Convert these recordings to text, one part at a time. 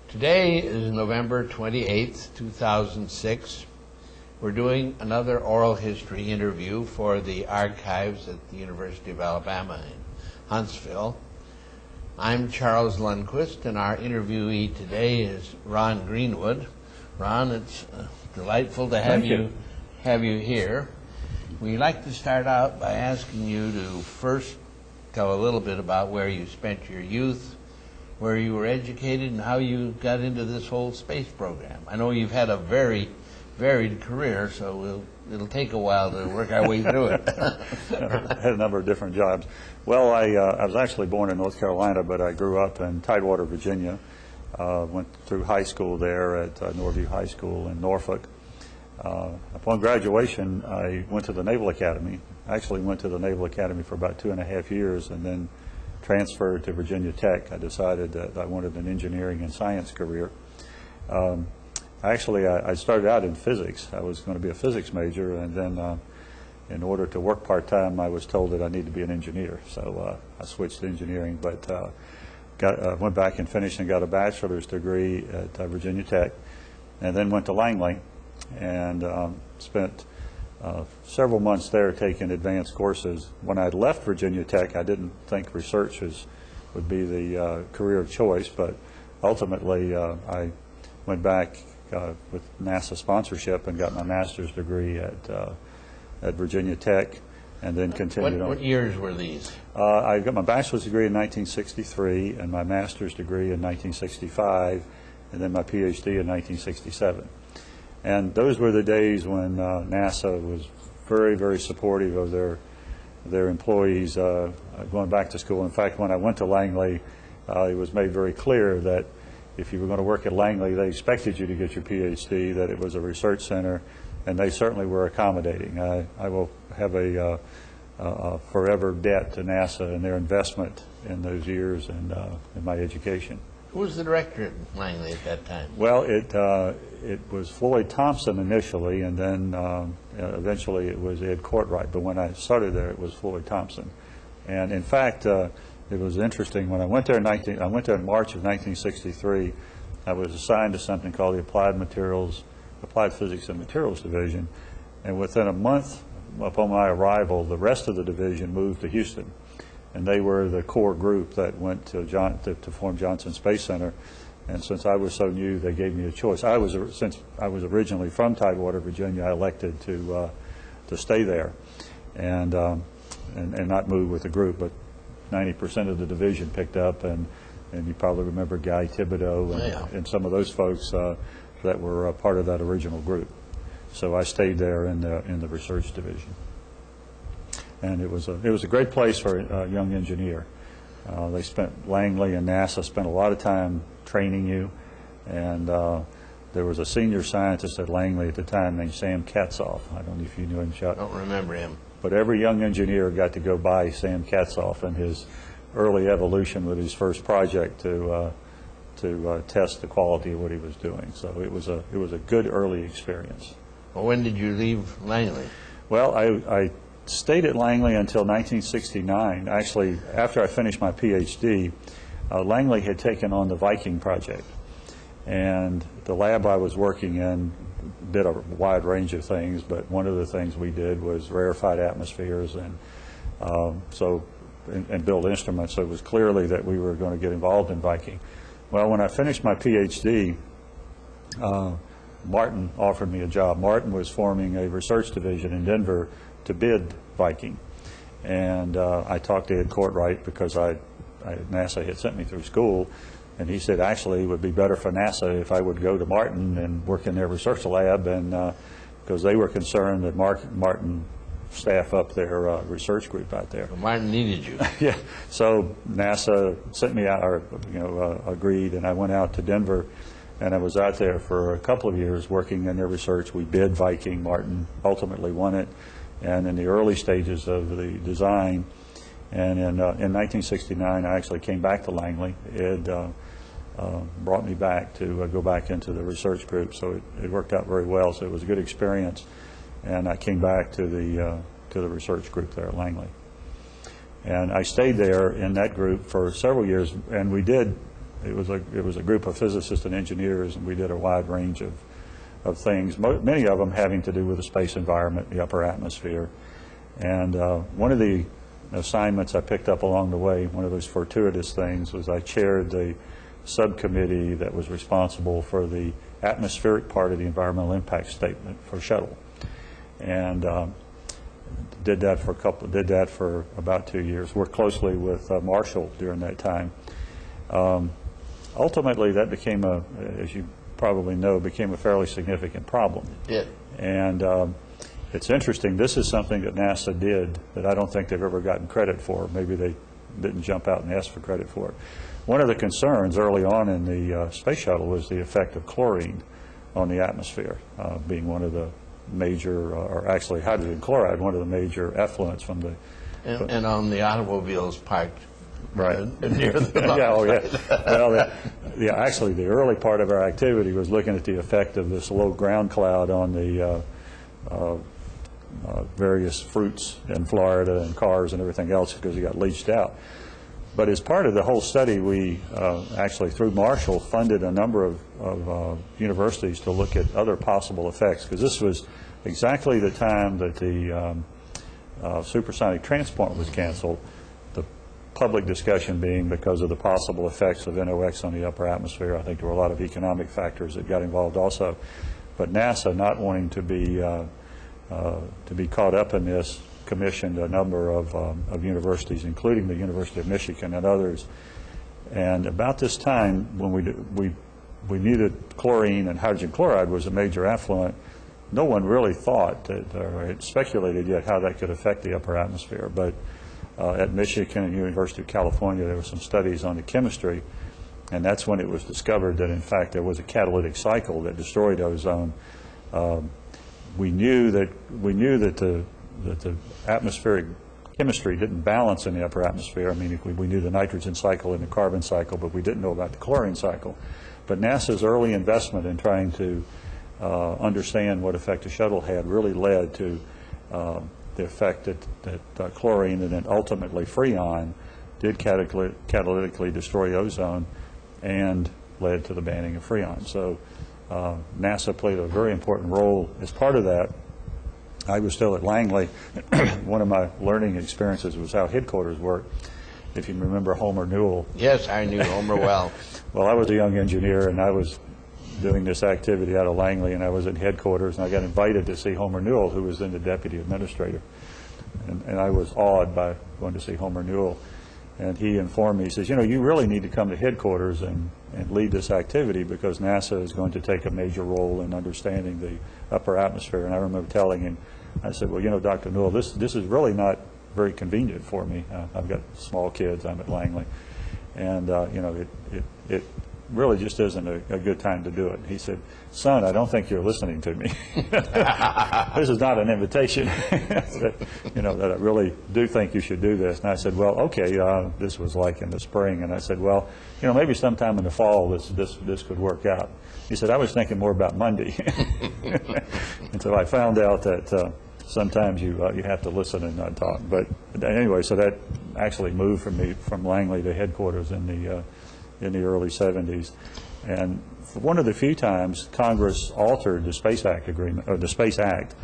Today is November 28th, 2006. We're doing another oral history interview for the archives at the University of Alabama in Huntsville. I'm Charles Lundquist, and our interviewee today is Ron Greenwood. Ron, it's delightful to have you here. We'd like to start out by asking you to first tell a little bit about where you spent your youth, where you were educated, and how you got into this whole space program. I know you've had a very varied career, so it'll take a while to work our way through it. I had a number of different jobs. Well, I was actually born in North Carolina, but I grew up in Tidewater, Virginia. Went through high school there at Norview High School in Norfolk. Upon graduation, I went to the Naval Academy. I actually went to the Naval Academy for about 2.5 years and then transferred to Virginia Tech. I decided that I wanted an engineering and science career. Actually, I started out in physics. I was going to be a physics major, and then in order to work part-time, I was told that I needed to be an engineer. So I switched to engineering, but went back and finished and got a bachelor's degree at Virginia Tech, and then went to Langley and spent several months there taking advanced courses. When I left Virginia Tech, I didn't think research would be the career of choice, but ultimately I went back with NASA sponsorship and got my master's degree at Virginia Tech, and then continued on. What years were these? I got my bachelor's degree in 1963 and my master's degree in 1965, and then my PhD in 1967. And those were the days when NASA was very, very supportive of their employees going back to school. In fact, when I went to Langley, it was made very clear that if you were going to work at Langley, they expected you to get your PhD, that it was a research center, and they certainly were accommodating. I will have a forever debt to NASA and their investment in those years and in my education. Who was the director at Langley at that time? Well, it was Floyd Thompson initially, and then eventually it was Ed Courtright. But when I started there, it was Floyd Thompson. And in fact, it was interesting. When I went there in March of 1963. I was assigned to something called the Applied Physics and Materials Division, and within a month upon my arrival, the rest of the division moved to Houston, and they were the core group that went to form Johnson Space Center. And since I was so new, they gave me a choice. Since I was originally from Tidewater, Virginia, I elected to stay there and not move with the group. But 90% of the division picked up, and you probably remember Guy Thibodeau and some of those folks that were part of that original group. So I stayed there in the research division, and it was a great place for a young engineer. Langley and NASA spent a lot of time training you, and there was a senior scientist at Langley at the time named Sam Katzoff. I don't know if you knew him, Chuck. I don't remember him. But every young engineer got to go by Sam Katzoff and his early evolution with his first project to test the quality of what he was doing. So it was a good early experience. Well, when did you leave Langley? Well, I stayed at Langley until 1969. Actually, after I finished my PhD, Langley had taken on the Viking project, and the lab I was working in did a wide range of things, but one of the things we did was rarefied atmospheres and build instruments. So it was clearly that we were going to get involved in Viking. Well, when I finished my PhD, Martin offered me a job. Martin was forming a research division in Denver to bid Viking, and I talked to Ed Courtright because NASA had sent me through school. And he said, actually, it would be better for NASA if I would go to Martin and work in their research lab, and because they were concerned that Martin staff up their research group out there. Well, Martin needed you. Yeah. So NASA sent me out, or agreed, and I went out to Denver, and I was out there for a couple of years working in their research. We bid Viking. Martin ultimately won it, and in the early stages of the design. And in 1969, I actually came back to Langley. Ed brought me back to go back into the research group, so it worked out very well. So it was a good experience, and I came back to the research group there at Langley. And I stayed there in that group for several years, and we did it was a group of physicists and engineers, and we did a wide range of things, many of them having to do with the space environment, the upper atmosphere. And one of the assignments I picked up along the way, one of those fortuitous things, was I chaired the subcommittee that was responsible for the atmospheric part of the environmental impact statement for shuttle, and did that for about 2 years. Worked closely with Marshall during that time. Ultimately, that became as you probably know, became a fairly significant problem. Yeah. And it's interesting. This is something that NASA did that I don't think they've ever gotten credit for. Maybe they didn't jump out and ask for credit for it. One of the concerns early on in the space shuttle was the effect of chlorine on the atmosphere, being one of the major, or actually hydrogen chloride, one of the major effluents from the... And on the automobiles parked right near the yeah, oh yeah. Well, actually, the early part of our activity was looking at the effect of this low ground cloud on the various fruits in Florida and cars and everything else, because it got leached out. But as part of the whole study, we actually, through Marshall, funded a number of universities to look at other possible effects, because this was exactly the time that the supersonic transport was canceled, the public discussion being because of the possible effects of NOx on the upper atmosphere. I think there were a lot of economic factors that got involved also. But NASA, not wanting to be caught up in this, commissioned a number of universities, including the University of Michigan and others. And about this time, when we knew that chlorine and hydrogen chloride was a major effluent, no one really thought that, or had speculated yet how that could affect the upper atmosphere. But at Michigan and University of California, there were some studies on the chemistry, and that's when it was discovered that, in fact, there was a catalytic cycle that destroyed ozone. We knew that the atmospheric chemistry didn't balance in the upper atmosphere. I mean, we knew the nitrogen cycle and the carbon cycle, but we didn't know about the chlorine cycle. But NASA's early investment in trying to understand what effect the shuttle had really led to the effect that chlorine and then ultimately Freon did catalytically destroy ozone and led to the banning of Freon. So NASA played a very important role as part of that. I was still at Langley. One of my learning experiences was how headquarters worked. If you remember Homer Newell. Yes, I knew Homer well. Well, I was a young engineer, and I was doing this activity out of Langley, and I was at headquarters, and I got invited to see Homer Newell, who was then the deputy administrator. And I was awed by going to see Homer Newell. And he informed me, he says, you know, you really need to come to headquarters and lead this activity, because NASA is going to take a major role in understanding the upper atmosphere. And I remember telling him, I said, well, you know, Dr. Newell, this is really not very convenient for me. I've got small kids. I'm at Langley. And, you know, it really just isn't a good time to do it. He said, son, I don't think you're listening to me. This is not an invitation. You know, that I really do think you should do this. And I said, well, okay, this was like in the spring. And I said, well, you know, maybe sometime in the fall this could work out. He said, I was thinking more about Monday. And so I found out that sometimes you have to listen and not talk. But anyway, so that actually moved from Langley to headquarters in the early 70s. And one of the few times Congress altered the Space Act agreement, or the Space Act,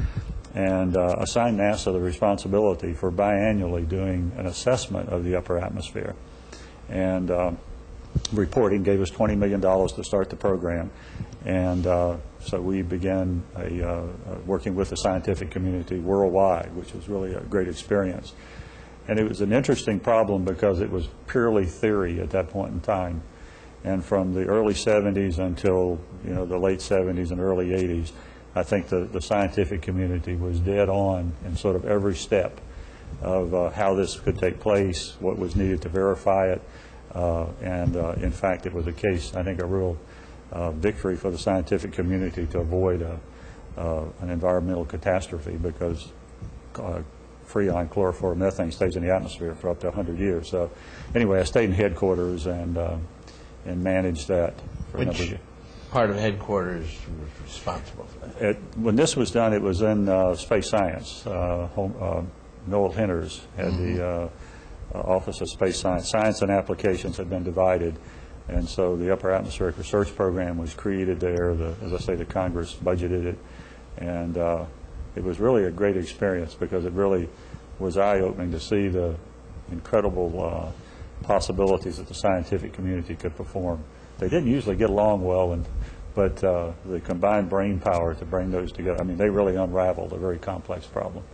and assigned NASA the responsibility for biannually doing an assessment of the upper atmosphere. And reporting gave us $20 million to start the program. And so we began working with the scientific community worldwide, which was really a great experience. And it was an interesting problem because it was purely theory at that point in time. And from the early 70s until, you know, the late 70s and early 80s, I think the scientific community was dead on in sort of every step of how this could take place, what was needed to verify it. And in fact, it was a case, I think, a real victory for the scientific community to avoid an environmental catastrophe, because Freon, chlorofluoromethane, stays in the atmosphere for up to 100 years. So anyway, I stayed in headquarters and managed that for a number of years. Part of headquarters was responsible for that? When this was done, it was in space science. Noel Henners had the Office of Space Science. Science and applications had been divided. And so the Upper Atmospheric Research Program was created there. As I say, the Congress budgeted it. And it was really a great experience because it really was eye-opening to see the incredible possibilities that the scientific community could perform. They didn't usually get along well, but the combined brain power to bring those together, I mean, they really unraveled a very complex problem.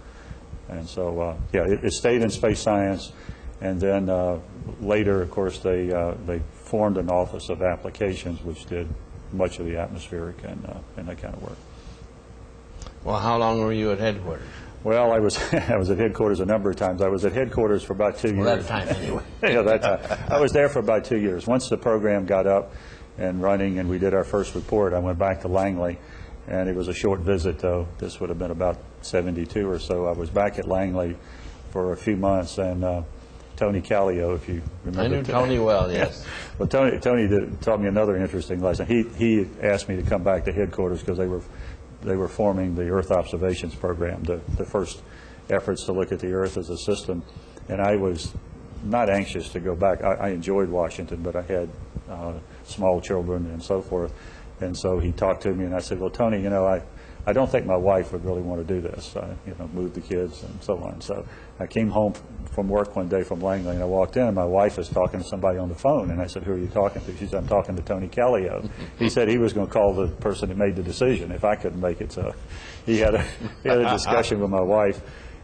And so, yeah, it stayed in space science. And then later, of course, they formed an Office of Applications, which did much of the atmospheric and that kind of work. Well, how long were you at headquarters? Well, I was I was at headquarters a number of times. I was at headquarters for about 2 years. Well, that time anyway. Yeah, that time. I was there for about 2 years. Once the program got up and running and we did our first report, I went back to Langley, and it was a short visit, though. This would have been about 72 or so. I was back at Langley for a few months, and Tony Callio, if you remember. I knew Tony well, yes. Well, Tony taught me another interesting lesson. He asked me to come back to headquarters because they were forming the Earth Observations Program, the first efforts to look at the Earth as a system. And I was not anxious to go back. I enjoyed Washington, but I had small children and so forth. And so he talked to me, and I said, well, Tony, you know, I don't think my wife would really want to do this, you know, move the kids and so on. So I came home from work one day from Langley, and I walked in, and my wife was talking to somebody on the phone, and I said, who are you talking to? She said, I'm talking to Tony Callio. He said he was going to call the person that made the decision if I couldn't make it. So he had a discussion with my wife,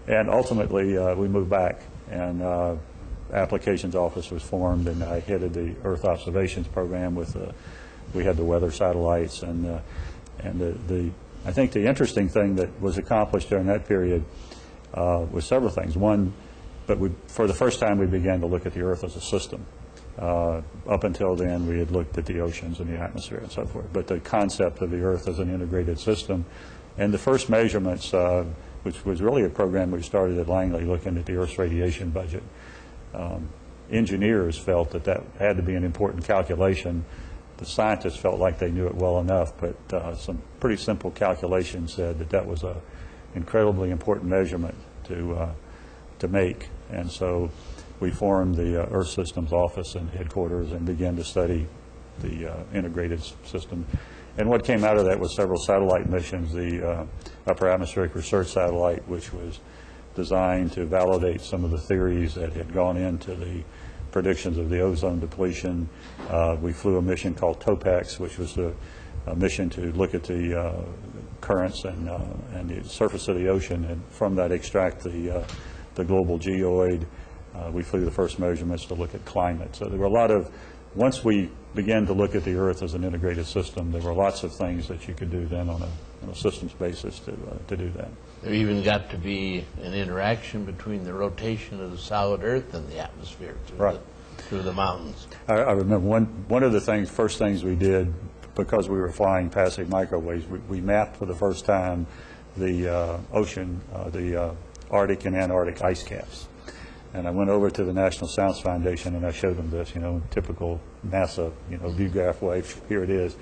and ultimately we moved back, and applications office was formed, and I headed the Earth Observations Program with we had the weather satellites, and I think the interesting thing that was accomplished during that period was several things. One, but for the first time we began to look at the Earth as a system. Up until then we had looked at the oceans and the atmosphere and so forth, but the concept of the Earth as an integrated system. And the first measurements, which was really a program we started at Langley looking at the Earth's radiation budget, engineers felt that had to be an important calculation. The scientists felt like they knew it well enough, but some pretty simple calculations said that was an incredibly important measurement to make. And so we formed the Earth Systems Office and headquarters and began to study the integrated system. And what came out of that was several satellite missions, the Upper Atmospheric Research Satellite, which was designed to validate some of the theories that had gone into the predictions of the ozone depletion. We flew a mission called TOPEX, which was a mission to look at the currents and the surface of the ocean, and from that extract the global geoid. We flew the first measurements to look at climate. So there were a lot of, once we began to look at the Earth as an integrated system, there were lots of things that you could do then on a systems basis to do that. There even got to be an interaction between the rotation of the solid Earth and the atmosphere through the mountains. I remember one of the first things we did, because we were flying passive microwaves, we mapped for the first time the ocean, the Arctic and Antarctic ice caps. And I went over to the National Science Foundation and I showed them this, typical NASA, view graph way. Here it is.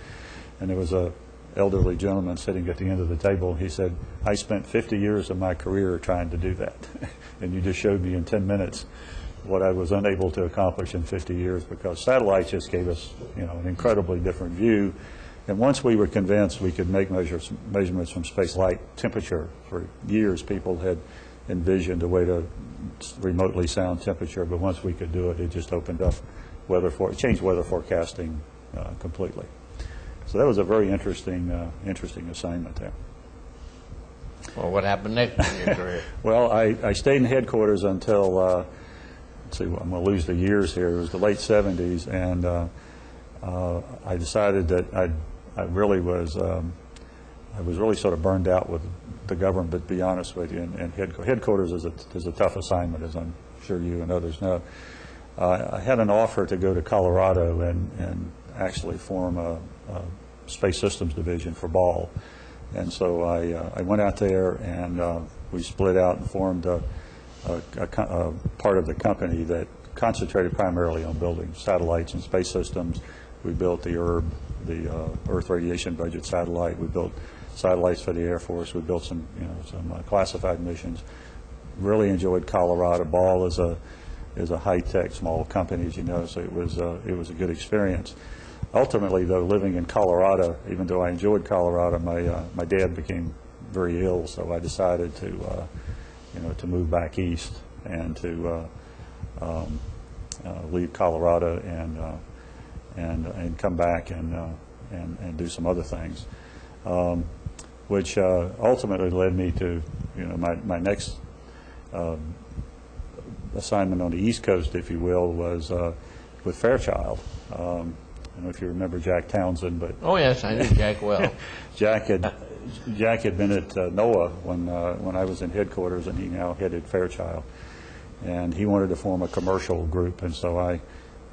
And there was a elderly gentleman sitting at the end of the table. He said, I spent 50 years of my career trying to do that. And you just showed me in 10 minutes what I was unable to accomplish in 50 years, because satellites just gave us, an incredibly different view. And once we were convinced we could make measurements from space, like temperature, for years people had envisioned a way to remotely sound temperature, but once we could do it, it just opened up changed weather forecasting completely. So that was a very interesting assignment there. Well, what happened next in your career? Well, I stayed in headquarters until, let's see, I'm going to lose the years here. It was the late 70s, and I decided that I was really sort of burned out with the government, but to be honest with you, and headquarters is a tough assignment, as I'm sure you and others know. I had an offer to go to Colorado and actually form a space systems division for Ball. And so I went out there, and we split out and formed a part of the company that concentrated primarily on building satellites and space systems. We built the ERB, the Earth Radiation Budget Satellite. We built satellites for the Air Force. We built some classified missions. Really enjoyed Colorado. Ball is a is a high-tech small company, as you know, so it was a good experience. Ultimately, though, living in Colorado, even though I enjoyed Colorado, my dad became very ill, so I decided to to move back east and to leave Colorado and come back and do some other things, which ultimately led me to my next assignment on the East Coast, if you will, was with Fairchild. I don't know if you remember Jack Townsend, but Oh yes, I knew Jack well. Jack had been at NOAA when I was in headquarters, and he now headed Fairchild. And he wanted to form a commercial group, and so I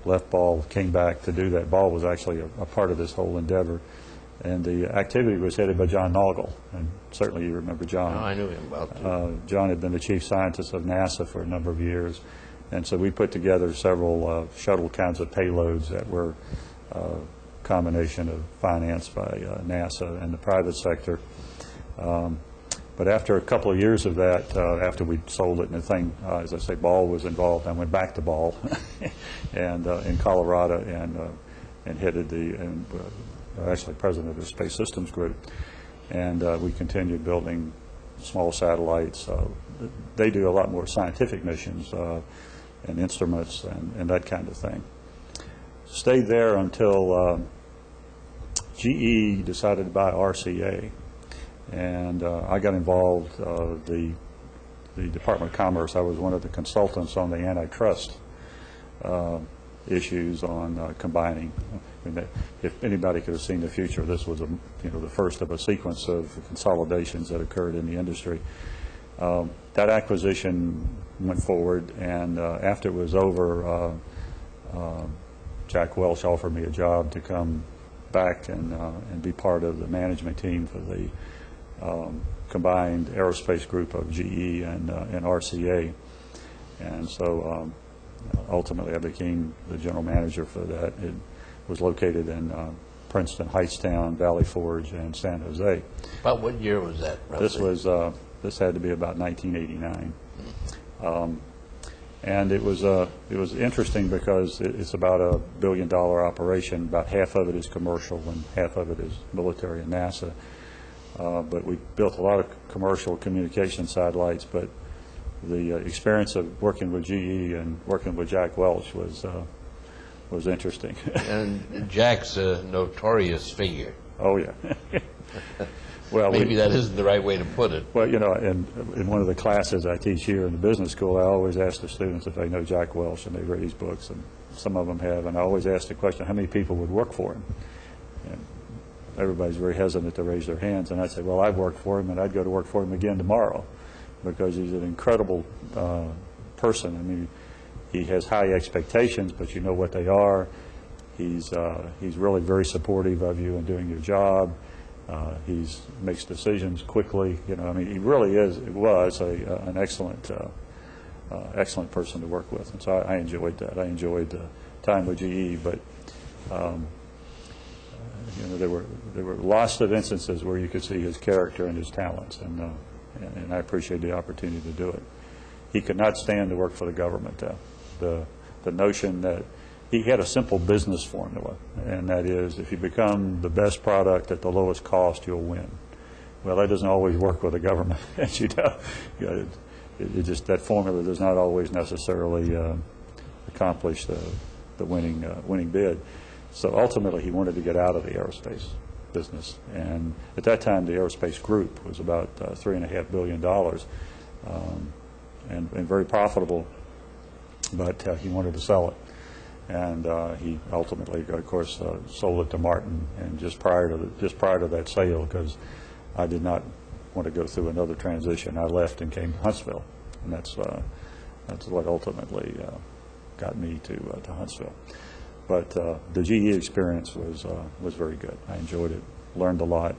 left Ball, came back to do that. Ball was actually a part of this whole endeavor. And the activity was headed by John Noggle, and certainly you remember John. Oh, I knew him well, too. John had been the chief scientist of NASA for a number of years, and so we put together several shuttle kinds of payloads that were a combination of financed by NASA and the private sector. But after a couple of years of that, after we sold it and the thing, as I say, Ball was involved, I went back to Ball and in Colorado and headed actually president of the Space Systems Group, and we continued building small satellites. They do a lot more scientific missions and instruments and that kind of thing. Stayed there until GE decided to buy RCA, and I got involved. The Department of Commerce, I was one of the consultants on the antitrust issues on combining. I mean, if anybody could have seen the future, this was the first of a sequence of consolidations that occurred in the industry. That acquisition went forward, and after it was over, Jack Welch offered me a job to come back and be part of the management team for the combined aerospace group of GE and RCA, and so ultimately I became the general manager for that. It was located in Princeton, Hightstown, Valley Forge, and San Jose. About what year was that, roughly? This had to be about 1989. And it was interesting because it's about a $1 billion operation. About half of it is commercial and half of it is military and NASA. But we built a lot of commercial communication satellites, but the experience of working with GE and working with Jack Welch was interesting. And Jack's a notorious figure. Oh, yeah. Well, maybe that isn't the right way to put it. Well, in one of the classes I teach here in the business school, I always ask the students if they know Jack Welch, and they read his books, and some of them have, and I always ask the question, how many people would work for him? And everybody's very hesitant to raise their hands, and I'd say, well, I've worked for him, and I'd go to work for him again tomorrow, because he's an incredible person. I mean, he has high expectations, but you know what they are. He's really very supportive of you in doing your job. He makes decisions quickly. I mean, he really was an excellent person to work with, and so I enjoyed that. I enjoyed the time with GE, but there were lots of instances where you could see his character and his talents, and I appreciate the opportunity to do it. He could not stand to work for the government, though. The notion that he had a simple business formula, and that is, if you become the best product at the lowest cost, you'll win. Well, that doesn't always work with the government, as you know. That formula does not always necessarily accomplish the winning bid. So ultimately, he wanted to get out of the aerospace business, and at that time, the aerospace group was about $3.5 billion, and very profitable. But he wanted to sell it. And he ultimately, of course, sold it to Martin. And just prior to that sale, because I did not want to go through another transition, I left and came to Huntsville, and that's what ultimately got me to Huntsville. But the GE experience was very good. I enjoyed it, learned a lot.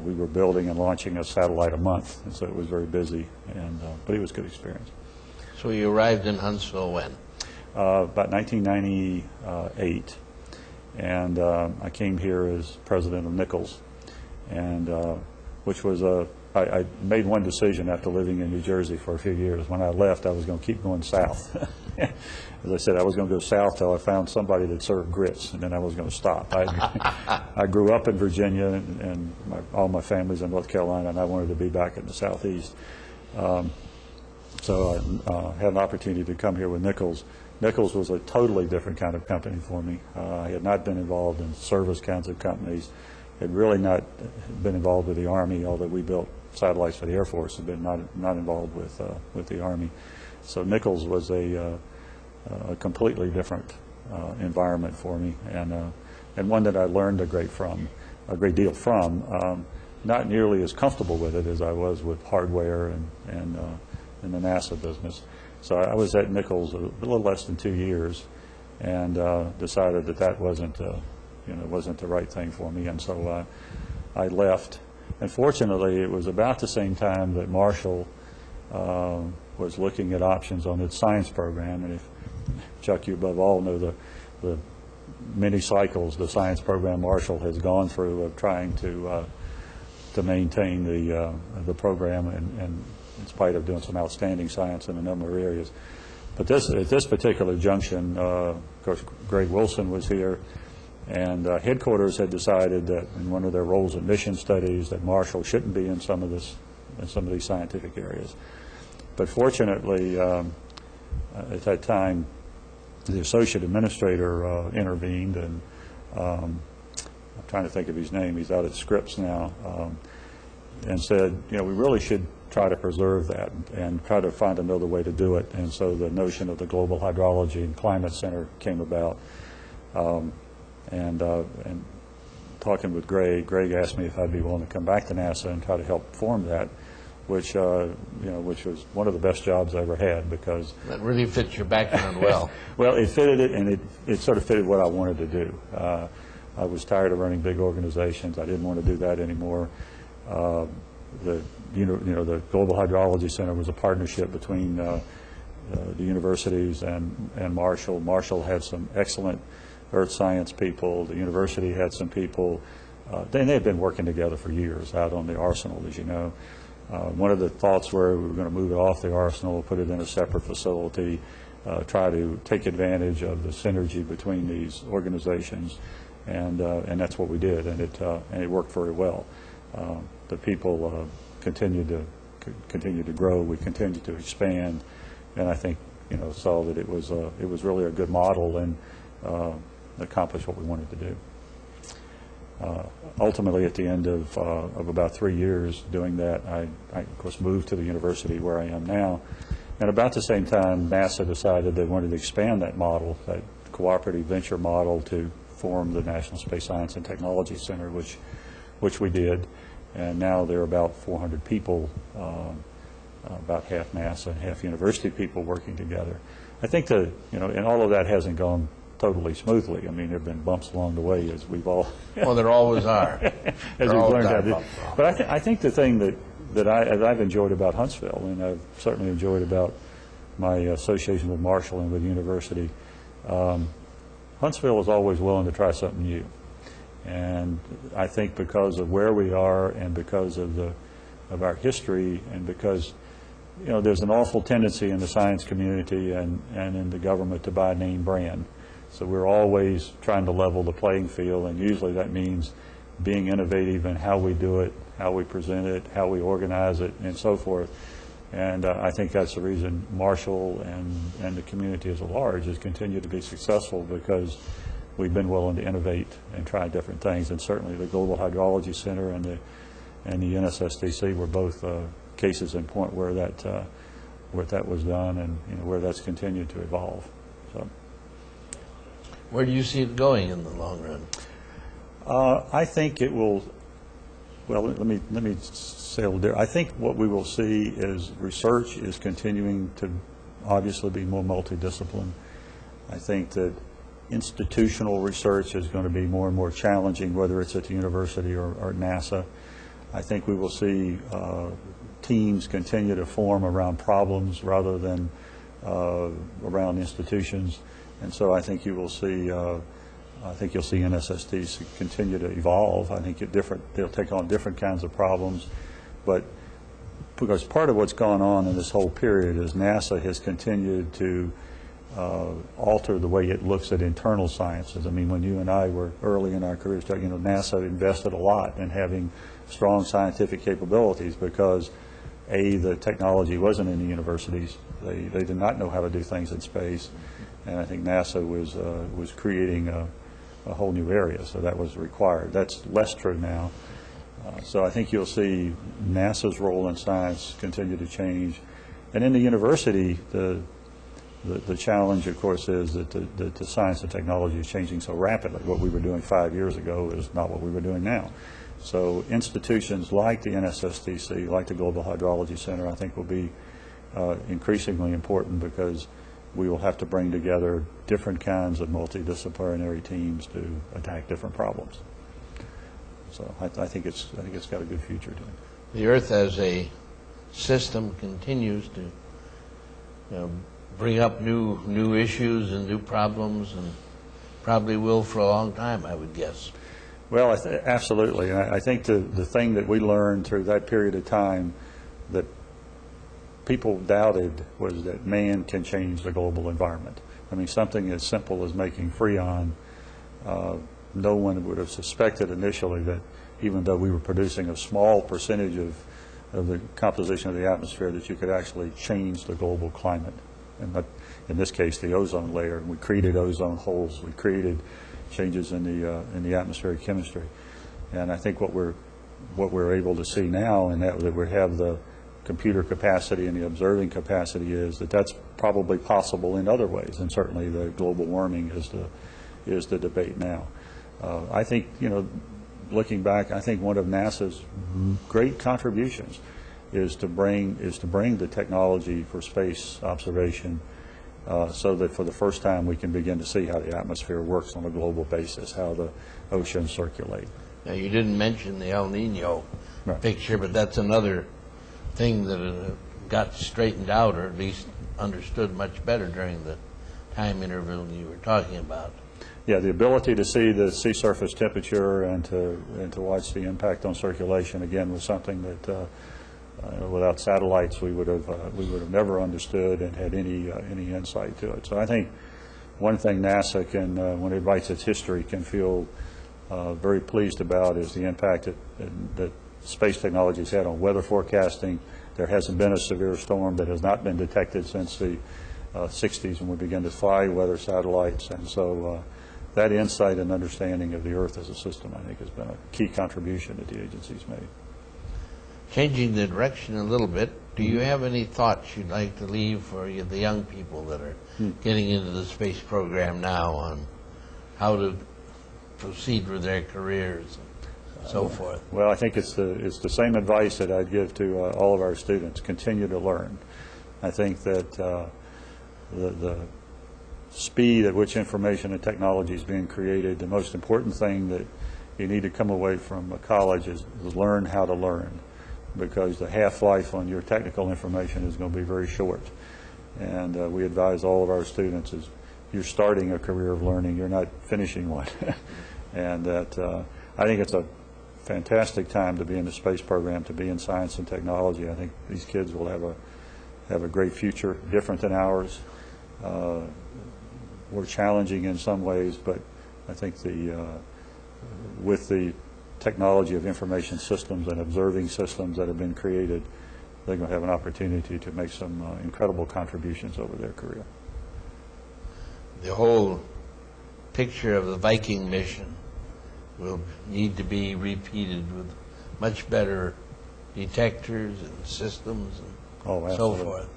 We were building and launching a satellite a month, and so it was very busy. But it was a good experience. So you arrived in Huntsville when? About 1998, and I came here as president of Nichols, and which was a I made one decision after living in New Jersey for a few years. When I left, I was going to keep going south. As I said, I was going to go south till I found somebody that served grits, and then I was going to stop. I grew up in Virginia, and all my family's in North Carolina, and I wanted to be back in the southeast. So I had an opportunity to come here with Nichols. Nichols was a totally different kind of company for me. I had not been involved in service kinds of companies, had really not been involved with the Army, although we built satellites for the Air Force, had been not involved with the Army. So Nichols was a completely different environment for me, and one that I learned a great deal from. Not nearly as comfortable with it as I was with hardware and in the NASA business. So I was at Nichols a little less than 2 years, and decided that wasn't the right thing for me, and so I left. And fortunately, it was about the same time that Marshall was looking at options on its science program. And if Chuck, you above all know the many cycles the science program Marshall has gone through of trying to maintain the program, and in spite of doing some outstanding science in a number of areas. But at this particular junction, of course, Greg Wilson was here, and headquarters had decided that in one of their roles and mission studies that Marshall shouldn't be in some of these scientific areas. But fortunately, at that time, the associate administrator intervened, and I'm trying to think of his name. He's out at Scripps now, and said, we really should try to preserve that and try to find another way to do it. And so the notion of the Global Hydrology and Climate Center came about. And talking with Greg asked me if I'd be willing to come back to NASA and try to help form that, which was one of the best jobs I ever had, because that really fits your background well. Well, it fitted it, and it sort of fitted what I wanted to do. I was tired of running big organizations. I didn't want to do that anymore. The Global Hydrology Center was a partnership between the universities and Marshall. Marshall had some excellent earth science people. The university had some people. They had been working together for years out on the arsenal, as you know. One of the thoughts were we were going to move it off the arsenal, put it in a separate facility, try to take advantage of the synergy between these organizations, and that's what we did, and it worked very well. The people continued to grow. We continued to expand, and I think saw that it was really a good model and accomplished what we wanted to do. Ultimately, at the end of about 3 years doing that, I of course moved to the university where I am now, and about the same time, NASA decided they wanted to expand that model, that cooperative venture model, to form the National Space Science and Technology Center, which we did. And now there are about 400 people, about half NASA and half university people working together. I think and all of that hasn't gone totally smoothly. I mean, there have been bumps along the way, as we've all well, there always are. as we've learned how to do. But I think the thing that I've enjoyed about Huntsville, and I've certainly enjoyed about my association with Marshall and with the university, Huntsville is always willing to try something new. And I think because of where we are, and because of our history, and because there's an awful tendency in the science community and in the government to buy name brand. So we're always trying to level the playing field, and usually that means being innovative in how we do it, how we present it, how we organize it, and so forth. And I think that's the reason Marshall and the community as a large has continued to be successful, because we've been willing to innovate and try different things. And certainly the Global Hydrology Center and the NSSDC were both cases in point where that was done, and where that's continued to evolve. So, where do you see it going in the long run? I think it will. Well, let me say a little different. I think what we will see is research is continuing to obviously be more multidisciplined. I think that institutional research is going to be more and more challenging, whether it's at the university or NASA. I think we will see teams continue to form around problems rather than around institutions, and so I think you will see. I think you'll see NSSDs continue to evolve. I think they'll take on different kinds of problems, but because part of what's gone on in this whole period is NASA has continued to alter the way it looks at internal sciences. I mean, when you and I were early in our careers, you know, NASA invested a lot in having strong scientific capabilities because, A, the technology wasn't in the universities. They did not know how to do things in space, and I think NASA was creating a whole new area, so that was required. That's less true now. So I think you'll see NASA's role in science continue to change. And in the university, the challenge, of course, is that the science and technology is changing so rapidly. What we were doing 5 years ago is not what we were doing now. So institutions like the NSSTC, like the Global Hydrology Center, I think will be increasingly important because we will have to bring together different kinds of multidisciplinary teams to attack different problems. So I think it's got a good future to it. The Earth as a system continues to bring up new issues and new problems, and probably will for a long time, I would guess. Well, absolutely. And I think the thing that we learned through that period of time that people doubted was that man can change the global environment. I mean, something as simple as making Freon, no one would have suspected initially that even though we were producing a small percentage of the composition of the atmosphere, that you could actually change the global climate. And that, in this case, the ozone layer. And we created ozone holes. We created changes in the atmospheric chemistry. And I think what we're able to see now, and that we have the computer capacity and the observing capacity, is that that's probably possible in other ways. And certainly the global warming is the debate now. I think, you know, looking back, I think one of NASA's great contributions is to bring the technology for space observation so that for the first time we can begin to see how the atmosphere works on a global basis, how the oceans circulate. Now, you didn't mention the El Nino Right. picture, but that's another thing that got straightened out, or at least understood much better during the time interval you were talking about. Yeah, the ability to see the sea surface temperature and to watch the impact on circulation again was something that without satellites we would have never understood and had any insight to it. So I think one thing NASA can, when it writes its history, can feel very pleased about is the impact that space technology has had on weather forecasting. There hasn't been a severe storm that has not been detected since the 60s when we began to fly weather satellites, and so that insight and understanding of the Earth as a system, I think, has been a key contribution that the agency's made. Changing the direction a little bit, do you have any thoughts you'd like to leave for the young people that are getting into the space program now on how to proceed with their careers and so forth? Well, I think it's the same advice that I'd give to all of our students. Continue to learn. I think that the speed at which information and technology is being created, the most important thing that you need to come away from a college is learn how to learn, because the half-life on your technical information is going to be very short. And we advise all of our students is you're starting a career of learning, you're not finishing one. And that I think it's a fantastic time to be in the space program, to be in science and technology. I think these kids will have a great future, different than ours. We're challenging in some ways, but I think with the technology of information systems and observing systems that have been created, they're going to have an opportunity to make some incredible contributions over their career. The whole picture of the Viking mission will need to be repeated with much better detectors and systems and so forth.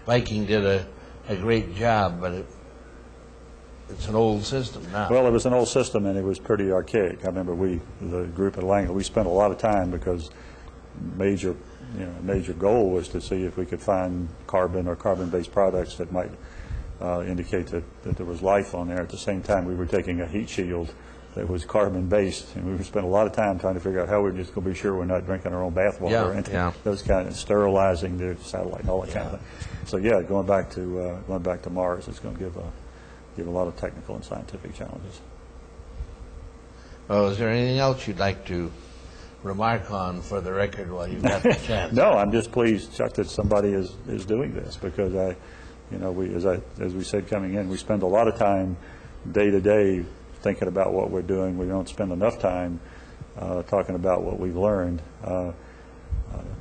Viking did a great job, but it's an old system now. Well, it was an old system, and it was pretty archaic. I remember the group at Langley, we spent a lot of time because major goal was to see if we could find carbon or carbon-based products that might indicate that there was life on there. At the same time, we were taking a heat shield that was carbon-based, and we spent a lot of time trying to figure out how we're just going to be sure we're not drinking our own bath water, and those kind of sterilizing the satellite and all that kind of thing. So yeah, going back to Mars is going to give a lot of technical and scientific challenges. Well, is there anything else you'd like to remark on for the record while you've got the chance? No, I'm just pleased, Chuck, that somebody is doing this, because as we said coming in, we spend a lot of time day to day thinking about what we're doing. We don't spend enough time talking about what we've learned.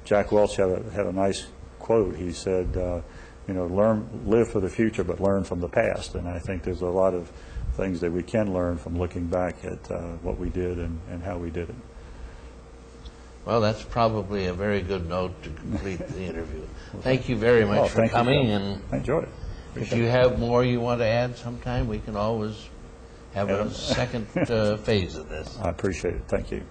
Jack Welch had a nice quote. He said, live for the future, but learn from the past. And I think there's a lot of things that we can learn from looking back at what we did and how we did it. Well, that's probably a very good note to complete the interview. Thank you very much for coming. And I enjoyed it. If you have more you want to add sometime, we can always have a second phase of this. I appreciate it. Thank you.